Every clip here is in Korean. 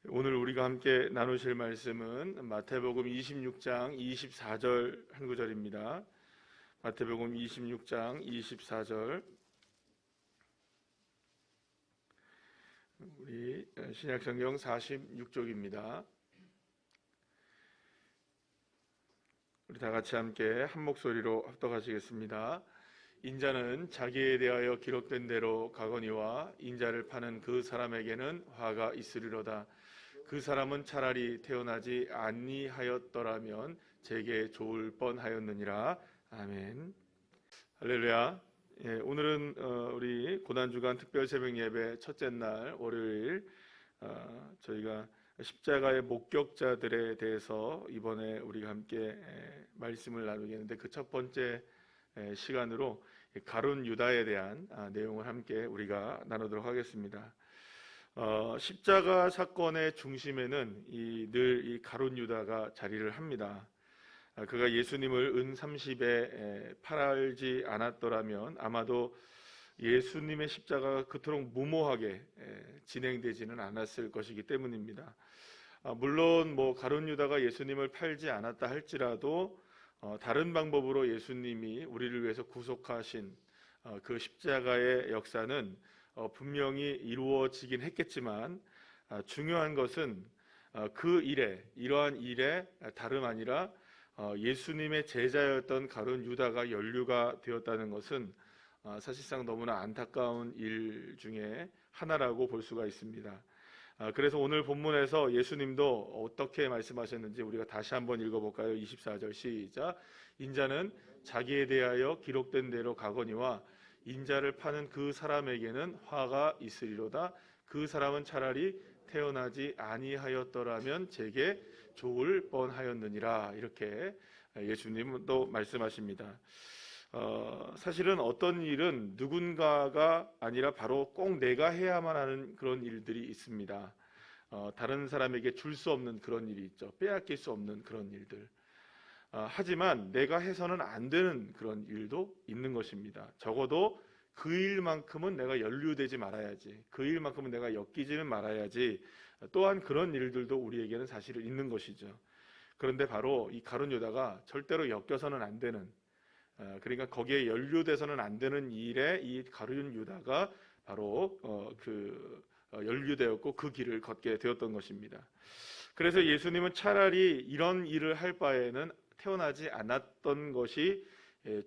오늘 우리가 함께 나누실 말씀은 마태복음 26장 24절 한 구절입니다. 마태복음 26장 24절, 우리 신약성경 46쪽입니다. 우리 다 같이 함께 한 목소리로 합독하시겠습니다. 인자는 자기에 대하여 기록된 대로 가거니와 인자를 파는 그 사람에게는 화가 있으리로다. 그 사람은 차라리 태어나지 아니하였더라면 제게 좋을 뻔하였느니라. 아멘. 할렐루야. 오늘은 우리 고난주간 특별 새벽 예배 첫째 날 월요일, 저희가 십자가의 목격자들에 대해서 이번에 우리가 함께 말씀을 나누겠는데, 그 첫 번째 시간으로 가룟 유다에 대한 내용을 함께 우리가 나누도록 하겠습니다. 십자가 사건의 중심에는 늘 이 가룟 유다가 자리를 합니다. 그가 예수님을 은 30에 팔지 않았더라면 아마도 예수님의 십자가가 그토록 무모하게 진행되지는 않았을 것이기 때문입니다. 물론 가룟 유다가 예수님을 팔지 않았다 할지라도 다른 방법으로 예수님이 우리를 위해서 구속하신 그 십자가의 역사는 분명히 이루어지긴 했겠지만, 중요한 것은 이러한 일에 다름 아니라 예수님의 제자였던 가룟 유다가 연루가 되었다는 것은 사실상 너무나 안타까운 일 중에 하나라고 볼 수가 있습니다. 그래서 오늘 본문에서 예수님도 어떻게 말씀하셨는지 우리가 다시 한번 읽어볼까요? 24절 시작. 인자는 자기에 대하여 기록된 대로 가거니와 인자를 파는 그 사람에게는 화가 있으리로다. 그 사람은 차라리 태어나지 아니하였더라면 제게 좋을 뻔하였느니라. 이렇게 예수님도 말씀하십니다. 사실은 어떤 일은 누군가가 아니라 바로 꼭 내가 해야만 하는 그런 일들이 있습니다. 다른 사람에게 줄 수 없는 그런 일이 있죠. 빼앗길 수 없는 그런 일들. 하지만 내가 해서는 안 되는 그런 일도 있는 것입니다. 적어도 그 일만큼은 내가 연루되지 말아야지, 그 일만큼은 내가 엮이지는 말아야지, 또한 그런 일들도 우리에게는 사실은 있는 것이죠. 그런데 바로 이 가룟 유다가 절대로 엮여서는 안 되는, 그러니까 거기에 연루돼서는 안 되는 일에 이 가룟 유다가 바로 연루되었고 그 길을 걷게 되었던 것입니다. 그래서 예수님은 차라리 이런 일을 할 바에는 태어나지 않았던 것이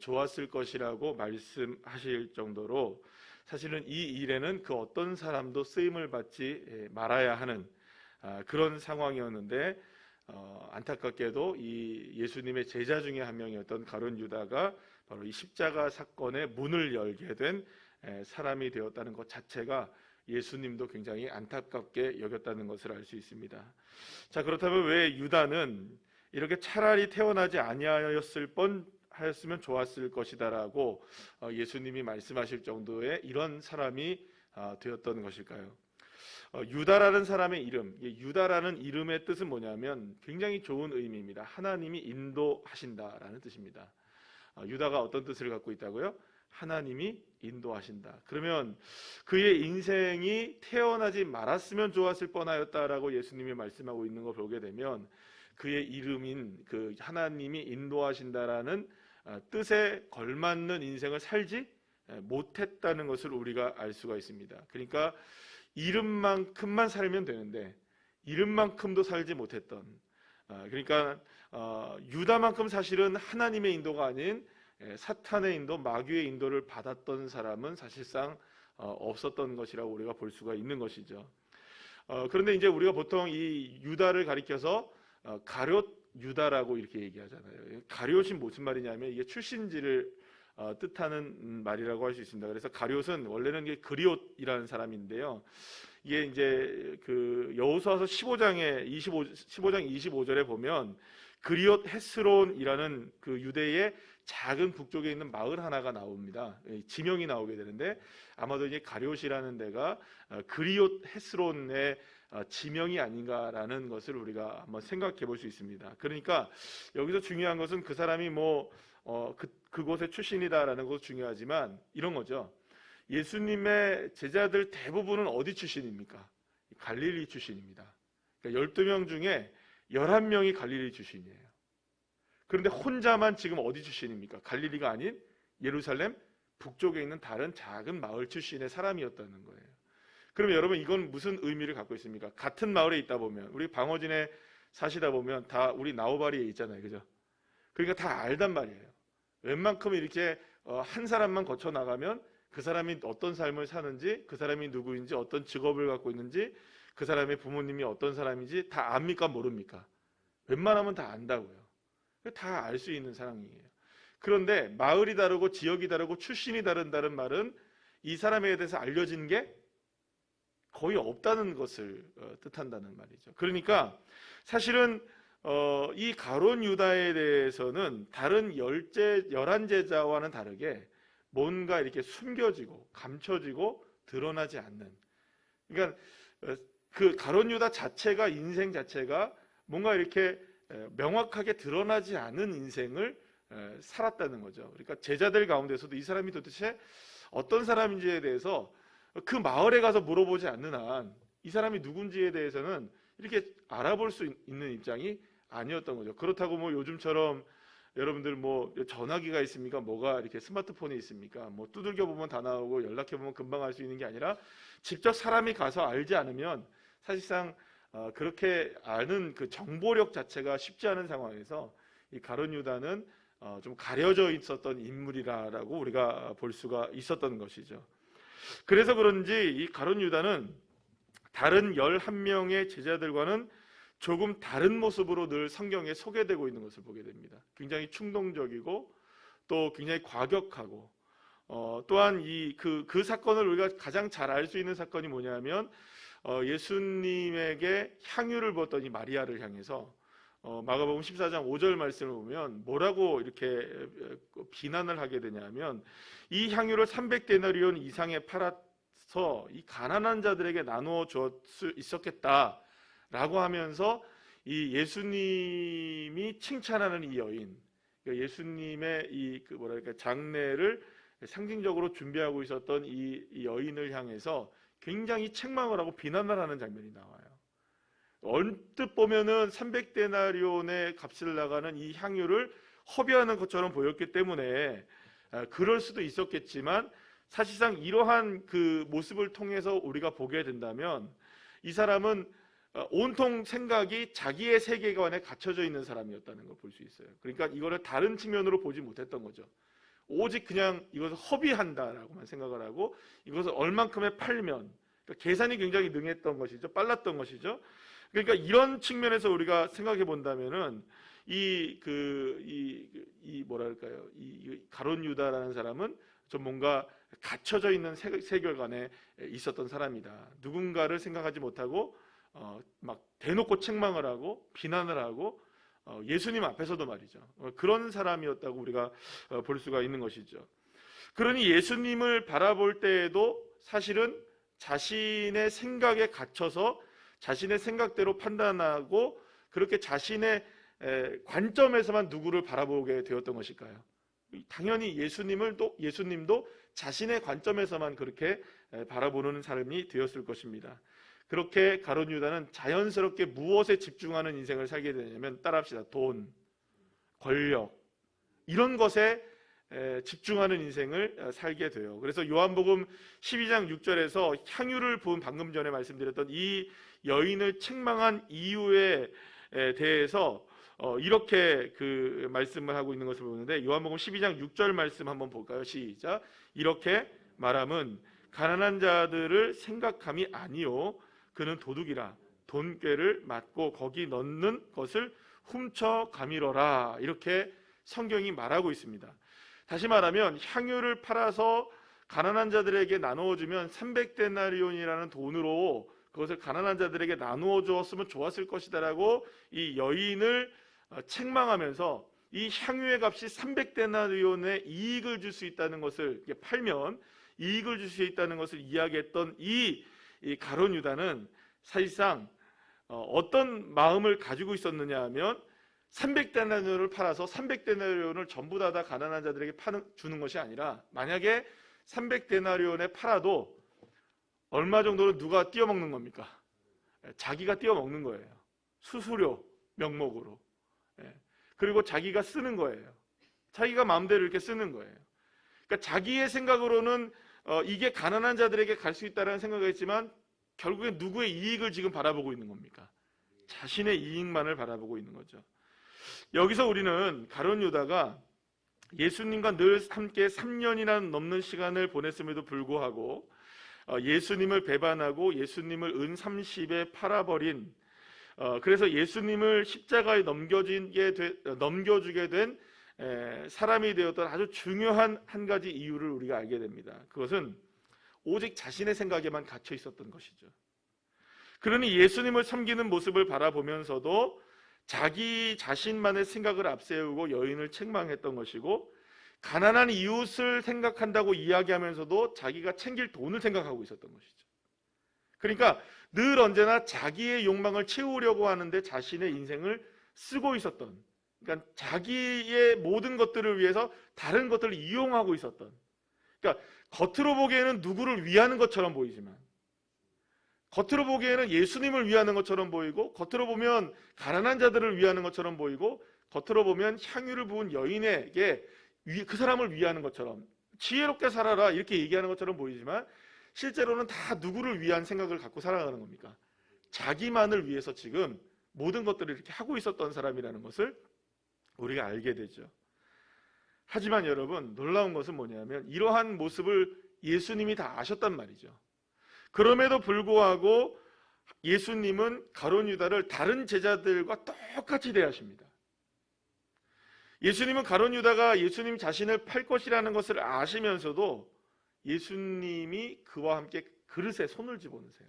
좋았을 것이라고 말씀하실 정도로, 사실은 이 일에는 그 어떤 사람도 쓰임을 받지 말아야 하는 그런 상황이었는데, 안타깝게도 이 예수님의 제자 중에 한 명이었던 가룟 유다가 바로 이 십자가 사건의 문을 열게 된 사람이 되었다는 것 자체가 예수님도 굉장히 안타깝게 여겼다는 것을 알 수 있습니다. 자, 그렇다면 왜 유다는 이렇게 차라리 태어나지 아니하였을 뻔하였으면 좋았을 것이다라고 예수님이 말씀하실 정도의 이런 사람이 되었던 것일까요? 유다라는 사람의 이름, 유다라는 이름의 뜻은 뭐냐면 굉장히 좋은 의미입니다. 하나님이 인도하신다라는 뜻입니다. 유다가 어떤 뜻을 갖고 있다고요? 하나님이 인도하신다. 그러면 그의 인생이 태어나지 말았으면 좋았을 뻔하였다라고 예수님이 말씀하고 있는 걸 보게 되면, 그의 이름인 그 하나님이 인도하신다라는 뜻에 걸맞는 인생을 살지 못했다는 것을 우리가 알 수가 있습니다. 그러니까 이름만큼만 살면 되는데 이름만큼도 살지 못했던, 그러니까 유다만큼 사실은 하나님의 인도가 아닌 사탄의 인도, 마귀의 인도를 받았던 사람은 사실상 없었던 것이라고 우리가 볼 수가 있는 것이죠. 그런데 이제 우리가 보통 이 유다를 가리켜서 가룟 유다라고 이렇게 얘기하잖아요. 가룟이 무슨 말이냐면 이게 출신지를 뜻하는 말이라고 할 수 있습니다. 그래서 가룟은 원래는 이게 그리옷이라는 사람인데요. 이게 이제 그 여호수아서 15장 25절에 보면 그리옷 헤스론이라는 그 유대의 작은 북쪽에 있는 마을 하나가 나옵니다. 지명이 나오게 되는데, 아마도 이제 가룟이라는 데가 그리옷 헤스론의 지명이 아닌가라는 것을 우리가 한번 생각해 볼 수 있습니다. 그러니까 여기서 중요한 것은 그 사람이 그곳의 출신이다라는 것도 중요하지만, 이런 거죠. 예수님의 제자들 대부분은 어디 출신입니까? 갈릴리 출신입니다. 그러니까 12명 중에 11명이 갈릴리 출신이에요. 그런데 혼자만 지금 어디 출신입니까? 갈릴리가 아닌 예루살렘 북쪽에 있는 다른 작은 마을 출신의 사람이었다는 거예요. 그러면 여러분, 이건 무슨 의미를 갖고 있습니까? 같은 마을에 있다 보면, 우리 방어진에 사시다 보면 다 우리 나우바리에 있잖아요, 그죠? 그러니까 다 알단 말이에요. 웬만큼 이렇게 한 사람만 거쳐 나가면 그 사람이 어떤 삶을 사는지, 그 사람이 누구인지, 어떤 직업을 갖고 있는지, 그 사람의 부모님이 어떤 사람인지 다 압니까, 모릅니까? 웬만하면 다 안다고요. 다 알 수 있는 상황이에요. 그런데 마을이 다르고 지역이 다르고 출신이 다른다는 말은 이 사람에 대해서 알려진 게 거의 없다는 것을 뜻한다는 말이죠. 그러니까 사실은 이 가룟 유다에 대해서는 다른 11제자와는 다르게 뭔가 이렇게 숨겨지고 감춰지고 드러나지 않는, 그러니까 그 가룟 유다 자체가, 인생 자체가 뭔가 이렇게 명확하게 드러나지 않은 인생을 살았다는 거죠. 그러니까 제자들 가운데서도 이 사람이 도대체 어떤 사람인지에 대해서 그 마을에 가서 물어보지 않는 한 이 사람이 누군지에 대해서는 이렇게 알아볼 수 있는 입장이 아니었던 거죠. 그렇다고 뭐 요즘처럼 여러분들 뭐 전화기가 있습니까? 뭐가 이렇게 스마트폰이 있습니까? 뭐 두들겨 보면 다 나오고 연락해 보면 금방 알 수 있는 게 아니라 직접 사람이 가서 알지 않으면 사실상 그렇게 아는 그 정보력 자체가 쉽지 않은 상황에서 이 가룟 유다는 좀 가려져 있었던 인물이라고 우리가 볼 수가 있었던 것이죠. 그래서 그런지 이 가룟 유다는 다른 11명의 제자들과는 조금 다른 모습으로 늘 성경에 소개되고 있는 것을 보게 됩니다. 굉장히 충동적이고 또 굉장히 과격하고 또한 그 사건을 우리가 가장 잘 알 수 있는 사건이 뭐냐면 예수님에게 향유를 부었던 이 마리아를 향해서 마가복음 14장 5절 말씀을 보면 뭐라고 이렇게 비난을 하게 되냐면, 이 향유를 300데나리온 이상에 팔아서 이 가난한 자들에게 나누어 줄 수 있었겠다라고 하면서 이 예수님이 칭찬하는 이 여인, 그러니까 예수님의 이 장례를 상징적으로 준비하고 있었던 이 여인을 향해서 굉장히 책망을 하고 비난을 하는 장면이 나와요. 언뜻 보면은 300데나리온의 값을 나가는 이 향유를 허비하는 것처럼 보였기 때문에 그럴 수도 있었겠지만, 사실상 이러한 그 모습을 통해서 우리가 보게 된다면 이 사람은 온통 생각이 자기의 세계관에 갇혀져 있는 사람이었다는 걸 볼 수 있어요. 그러니까 이거를 다른 측면으로 보지 못했던 거죠. 오직 그냥 이것을 허비한다라고만 생각을 하고 이것을 얼만큼에 팔면, 그러니까 계산이 굉장히 능했던 것이죠. 빨랐던 것이죠. 그러니까 이런 측면에서 우리가 생각해 본다면은 이 가룟 유다라는 사람은 좀 뭔가 갇혀져 있는 세계관에 있었던 사람이다. 누군가를 생각하지 못하고 막 대놓고 책망을 하고 비난을 하고 예수님 앞에서도 말이죠. 그런 사람이었다고 우리가 볼 수가 있는 것이죠. 그러니 예수님을 바라볼 때에도 사실은 자신의 생각에 갇혀서 자신의 생각대로 판단하고 그렇게 자신의 관점에서만 누구를 바라보게 되었던 것일까요? 당연히 예수님도 자신의 관점에서만 그렇게 바라보는 사람이 되었을 것입니다. 그렇게 가룟 유다는 자연스럽게 무엇에 집중하는 인생을 살게 되냐면, 따라합시다. 돈, 권력, 이런 것에 집중하는 인생을 살게 돼요. 그래서 요한복음 12장 6절에서 향유를 부은, 방금 전에 말씀드렸던 이 여인을 책망한 이유에 대해서 이렇게 그 말씀을 하고 있는 것을 보는데, 요한복음 12장 6절 말씀 한번 볼까요? 시작. 이렇게 말함은 가난한 자들을 생각함이 아니요 그는 도둑이라 돈꾀를 맞고 거기 넣는 것을 훔쳐 가미러라, 이렇게 성경이 말하고 있습니다. 다시 말하면 향유를 팔아서 가난한 자들에게 나누어주면 300데나리온이라는 돈으로 그것을 가난한 자들에게 나누어 주었으면 좋았을 것이다라고 이 여인을 책망하면서 이 향유의 값이 300데나리온의 이익을 줄 수 있다는 것을, 팔면 이익을 줄 수 있다는 것을 이야기했던 이 가룟 유다는 사실상 어떤 마음을 가지고 있었느냐 하면, 300데나리온을 팔아서 300데나리온을 전부 다 가난한 자들에게 주는 것이 아니라, 만약에 300데나리온에 팔아도 얼마 정도는 누가 띄어먹는 겁니까? 자기가 띄어먹는 거예요. 수수료 명목으로. 그리고 자기가 쓰는 거예요. 자기가 마음대로 이렇게 쓰는 거예요. 그러니까 자기의 생각으로는 이게 가난한 자들에게 갈 수 있다는 생각을 했지만 결국에 누구의 이익을 지금 바라보고 있는 겁니까? 자신의 이익만을 바라보고 있는 거죠. 여기서 우리는 가룟 유다가 예수님과 늘 함께 3년이나 넘는 시간을 보냈음에도 불구하고 예수님을 배반하고 예수님을 은 30에 팔아버린, 그래서 예수님을 십자가에 넘겨주게 된 사람이 되었던 아주 중요한 한 가지 이유를 우리가 알게 됩니다. 그것은 오직 자신의 생각에만 갇혀 있었던 것이죠. 그러니 예수님을 섬기는 모습을 바라보면서도 자기 자신만의 생각을 앞세우고 여인을 책망했던 것이고, 가난한 이웃을 생각한다고 이야기하면서도 자기가 챙길 돈을 생각하고 있었던 것이죠. 그러니까 늘 언제나 자기의 욕망을 채우려고 하는데 자신의 인생을 쓰고 있었던, 그러니까 자기의 모든 것들을 위해서 다른 것들을 이용하고 있었던, 그러니까 겉으로 보기에는 누구를 위하는 것처럼 보이지만, 겉으로 보기에는 예수님을 위하는 것처럼 보이고, 겉으로 보면 가난한 자들을 위하는 것처럼 보이고, 겉으로 보면 향유를 부은 여인에게 그 사람을 위하는 것처럼, 지혜롭게 살아라 이렇게 얘기하는 것처럼 보이지만 실제로는 다 누구를 위한 생각을 갖고 살아가는 겁니까? 자기만을 위해서 지금 모든 것들을 이렇게 하고 있었던 사람이라는 것을 우리가 알게 되죠. 하지만 여러분, 놀라운 것은 뭐냐면 이러한 모습을 예수님이 다 아셨단 말이죠. 그럼에도 불구하고 예수님은 가룟 유다를 다른 제자들과 똑같이 대하십니다. 예수님은 가룟 유다가 예수님 자신을 팔 것이라는 것을 아시면서도 예수님이 그와 함께 그릇에 손을 집어넣으세요.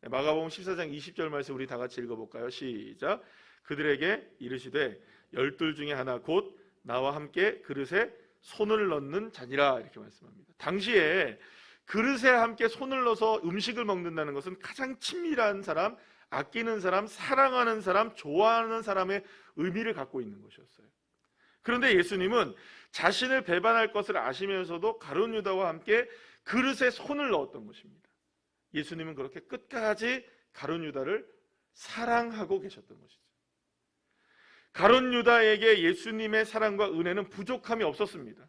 마가복음 14장 20절 말씀 우리 다 같이 읽어볼까요? 시작. 그들에게 이르시되 12 중에 하나 곧 나와 함께 그릇에 손을 넣는 자니라, 이렇게 말씀합니다. 당시에 그릇에 함께 손을 넣어서 음식을 먹는다는 것은 가장 친밀한 사람, 아끼는 사람, 사랑하는 사람, 좋아하는 사람의 의미를 갖고 있는 것이었어요. 그런데 예수님은 자신을 배반할 것을 아시면서도 가룟 유다와 함께 그릇에 손을 넣었던 것입니다. 예수님은 그렇게 끝까지 가룟 유다를 사랑하고 계셨던 것이죠. 가룟 유다에게 예수님의 사랑과 은혜는 부족함이 없었습니다.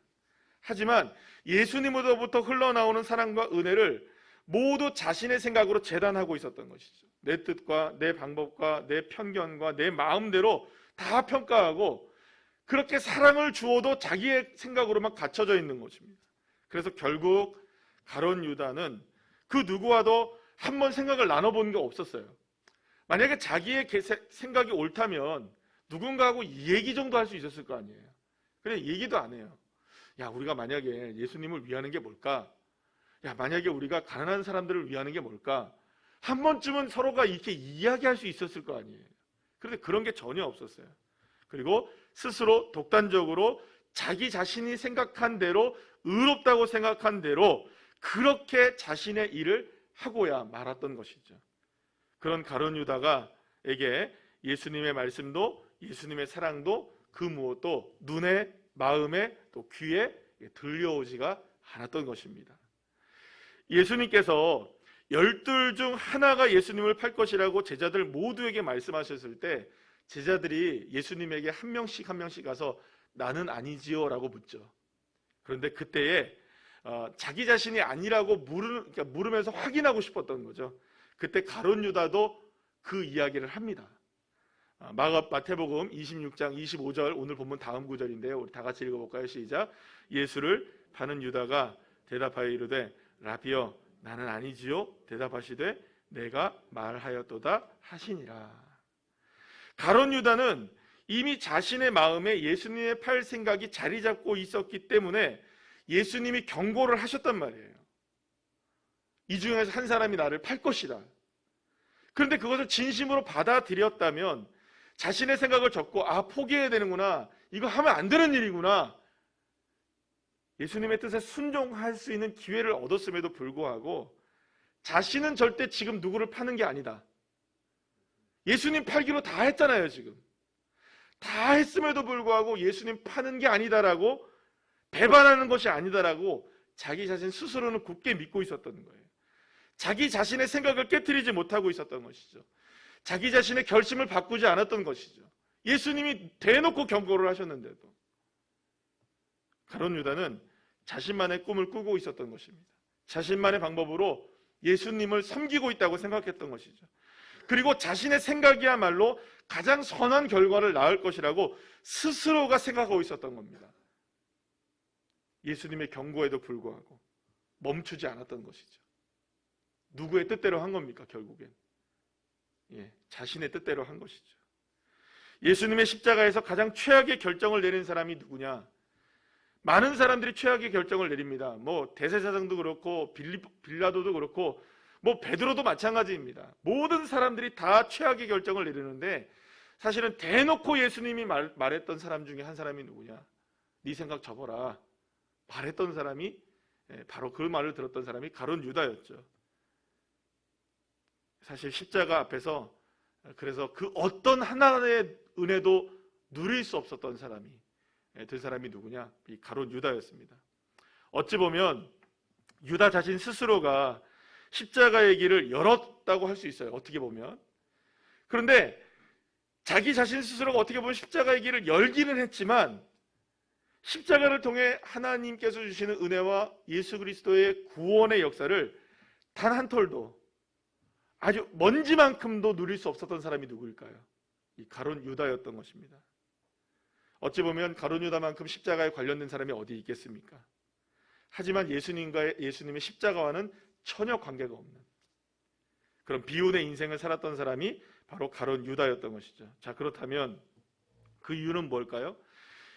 하지만 예수님으로부터 흘러나오는 사랑과 은혜를 모두 자신의 생각으로 재단하고 있었던 것이죠. 내 뜻과 내 방법과 내 편견과 내 마음대로 다 평가하고, 그렇게 사랑을 주어도 자기의 생각으로만 갇혀져 있는 것입니다. 그래서 결국 가룟 유다는 그 누구와도 한번 생각을 나눠본 게 없었어요. 만약에 자기의 생각이 옳다면 누군가하고 얘기 정도 할 수 있었을 거 아니에요. 그래, 얘기도 안 해요. 야, 우리가 만약에 예수님을 위하는 게 뭘까? 야, 만약에 우리가 가난한 사람들을 위하는 게 뭘까? 한 번쯤은 서로가 이렇게 이야기할 수 있었을 거 아니에요. 그런데 그런 게 전혀 없었어요. 그리고 스스로 독단적으로 자기 자신이 생각한 대로, 의롭다고 생각한 대로 그렇게 자신의 일을 하고야 말았던 것이죠. 그런 가룟 유다가에게 예수님의 말씀도 예수님의 사랑도 그 무엇도 눈에, 마음에, 또 귀에 들려오지가 않았던 것입니다. 예수님께서 12 중 하나가 예수님을 팔 것이라고 제자들 모두에게 말씀하셨을 때 제자들이 예수님에게 한 명씩 가서 나는 아니지요 라고 묻죠. 그런데 그때에 자기 자신이 아니라고 물으면서 확인하고 싶었던 거죠. 그때 가룟 유다도 그 이야기를 합니다. 마태복음 26장 25절 오늘 본문 다음 구절인데요. 우리 다 같이 읽어볼까요? 시작. 예수를 파는 유다가 대답하여 이르되 라비여 나는 아니지요. 대답하시되 내가 말하였도다 하시니라. 가룟 유다는 이미 자신의 마음에 예수님의 팔 생각이 자리 잡고 있었기 때문에 예수님이 경고를 하셨단 말이에요. 이 중에서 한 사람이 나를 팔 것이다. 그런데 그것을 진심으로 받아들였다면 자신의 생각을 접고 포기해야 되는구나, 이거 하면 안 되는 일이구나, 예수님의 뜻에 순종할 수 있는 기회를 얻었음에도 불구하고 자신은 절대 지금 누구를 파는 게 아니다, 예수님 팔기로 다 했잖아요. 지금 다 했음에도 불구하고 예수님 파는 게 아니다라고, 배반하는 것이 아니다라고 자기 자신 스스로는 굳게 믿고 있었던 거예요. 자기 자신의 생각을 깨트리지 못하고 있었던 것이죠. 자기 자신의 결심을 바꾸지 않았던 것이죠. 예수님이 대놓고 경고를 하셨는데도 가룟 유다는 자신만의 꿈을 꾸고 있었던 것입니다. 자신만의 방법으로 예수님을 섬기고 있다고 생각했던 것이죠. 그리고 자신의 생각이야말로 가장 선한 결과를 낳을 것이라고 스스로가 생각하고 있었던 겁니다. 예수님의 경고에도 불구하고 멈추지 않았던 것이죠. 누구의 뜻대로 한 겁니까? 결국엔 자신의 뜻대로 한 것이죠. 예수님의 십자가에서 가장 최악의 결정을 내린 사람이 누구냐? 많은 사람들이 최악의 결정을 내립니다. 뭐 대제사장도 그렇고 빌라도도 그렇고 뭐 베드로도 마찬가지입니다. 모든 사람들이 다 최악의 결정을 내리는데 사실은 대놓고 예수님이 말했던 사람 중에 한 사람이 누구냐? 네 생각 접어라 말했던 사람이 바로 그 말을 들었던 사람이 가룟 유다였죠. 사실 십자가 앞에서 그래서 그 어떤 하나의 은혜도 누릴 수 없었던 사람이 그 사람이 누구냐? 이 가룟 유다였습니다. 어찌 보면 유다 자신 스스로가 십자가의 길을 열었다고 할 수 있어요. 어떻게 보면. 그런데 자기 자신 스스로가 어떻게 보면 십자가의 길을 열기는 했지만 십자가를 통해 하나님께서 주시는 은혜와 예수 그리스도의 구원의 역사를 단 한 톨도 아주 먼지만큼도 누릴 수 없었던 사람이 누구일까요? 이 가룟 유다였던 것입니다. 어찌 보면 가룟 유다만큼 십자가에 관련된 사람이 어디 있겠습니까? 하지만 예수님의 십자가와는 전혀 관계가 없는 그런 비운의 인생을 살았던 사람이 바로 가룟 유다였던 것이죠. 자, 그렇다면 그 이유는 뭘까요?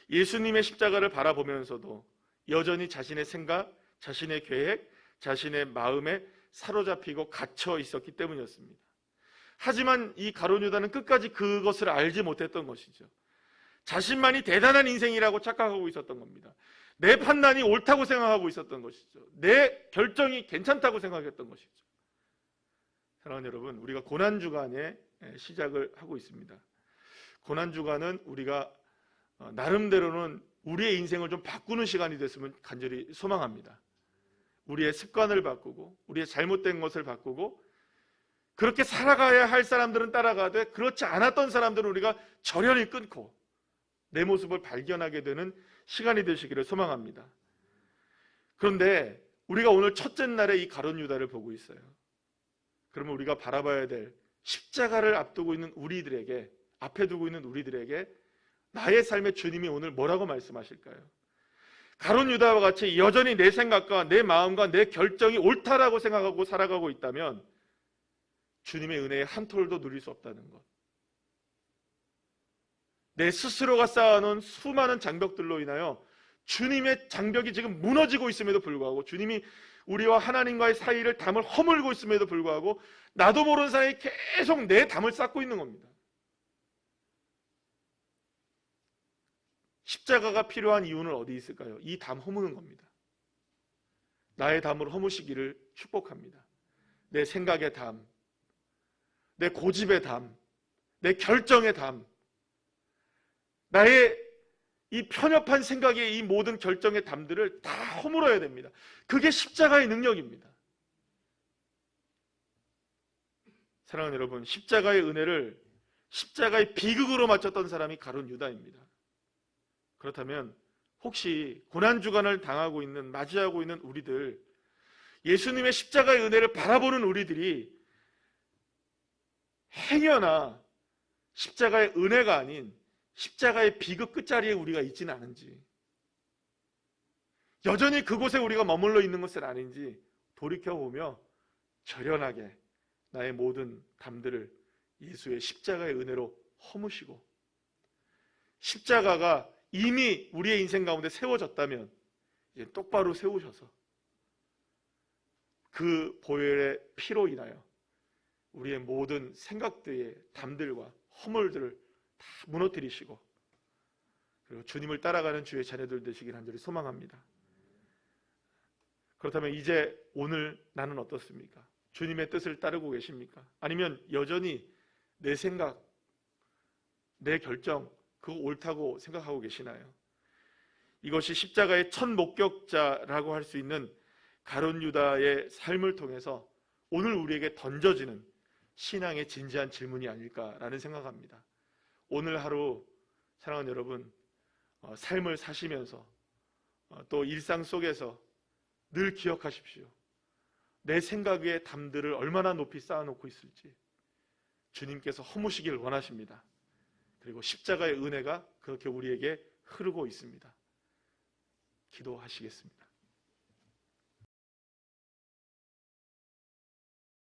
예수님의 십자가를 바라보면서도 여전히 자신의 생각, 자신의 계획, 자신의 마음에 사로잡히고 갇혀 있었기 때문이었습니다. 하지만 이 가룟 유다는 끝까지 그것을 알지 못했던 것이죠. 자신만이 대단한 인생이라고 착각하고 있었던 겁니다. 내 판단이 옳다고 생각하고 있었던 것이죠. 내 결정이 괜찮다고 생각했던 것이죠. 사랑하는 여러분, 우리가 고난주간에 시작을 하고 있습니다. 고난주간은 우리가 나름대로는 우리의 인생을 좀 바꾸는 시간이 됐으면 간절히 소망합니다. 우리의 습관을 바꾸고 우리의 잘못된 것을 바꾸고 그렇게 살아가야 할 사람들은 따라가되 그렇지 않았던 사람들은 우리가 절연히 끊고 내 모습을 발견하게 되는 시간이 되시기를 소망합니다. 그런데 우리가 오늘 첫째 날에 이 가룟 유다를 보고 있어요. 그러면 우리가 바라봐야 될 십자가를 앞두고 있는 우리들에게, 앞에 두고 있는 우리들에게 나의 삶의 주님이 오늘 뭐라고 말씀하실까요? 가룟 유다와 같이 여전히 내 생각과 내 마음과 내 결정이 옳다라고 생각하고 살아가고 있다면 주님의 은혜의 한 톨도 누릴 수 없다는 것. 내 스스로가 쌓아놓은 수많은 장벽들로 인하여 주님의 장벽이 지금 무너지고 있음에도 불구하고 주님이 우리와 하나님과의 사이를 담을 허물고 있음에도 불구하고 나도 모르는 사이에 계속 내 담을 쌓고 있는 겁니다. 십자가가 필요한 이유는 어디 있을까요? 이 담 허무는 겁니다. 나의 담을 허무시기를 축복합니다. 내 생각의 담, 내 고집의 담, 내 결정의 담, 나의 이 편협한 생각의 이 모든 결정의 담들을 다 허물어야 됩니다. 그게 십자가의 능력입니다. 사랑하는 여러분, 십자가의 은혜를 십자가의 비극으로 맞췄던 사람이 가룟 유다입니다. 그렇다면 혹시 고난주간을 당하고 있는, 맞이하고 있는 우리들, 예수님의 십자가의 은혜를 바라보는 우리들이 행여나 십자가의 은혜가 아닌 십자가의 비극 끝자리에 우리가 있지는 않은지, 여전히 그곳에 우리가 머물러 있는 것은 아닌지 돌이켜보며 절연하게 나의 모든 담들을 예수의 십자가의 은혜로 허무시고, 십자가가 이미 우리의 인생 가운데 세워졌다면 이제 똑바로 세우셔서 그 보혈의 피로 인하여 우리의 모든 생각들의 담들과 허물들을 다 무너뜨리시고 그리고 주님을 따라가는 주의 자녀들 되시길 간절히 소망합니다. 그렇다면 이제 오늘 나는 어떻습니까? 주님의 뜻을 따르고 계십니까? 아니면 여전히 내 생각, 내 결정, 그거 옳다고 생각하고 계시나요? 이것이 십자가의 첫 목격자라고 할 수 있는 가룟 유다의 삶을 통해서 오늘 우리에게 던져지는 신앙의 진지한 질문이 아닐까라는 생각합니다. 오늘 하루 사랑하는 여러분, 삶을 사시면서 또 일상 속에서 늘 기억하십시오. 내 생각 위에 담들을 얼마나 높이 쌓아놓고 있을지 주님께서 허무시길 원하십니다. 그리고 십자가의 은혜가 그렇게 우리에게 흐르고 있습니다. 기도하시겠습니다.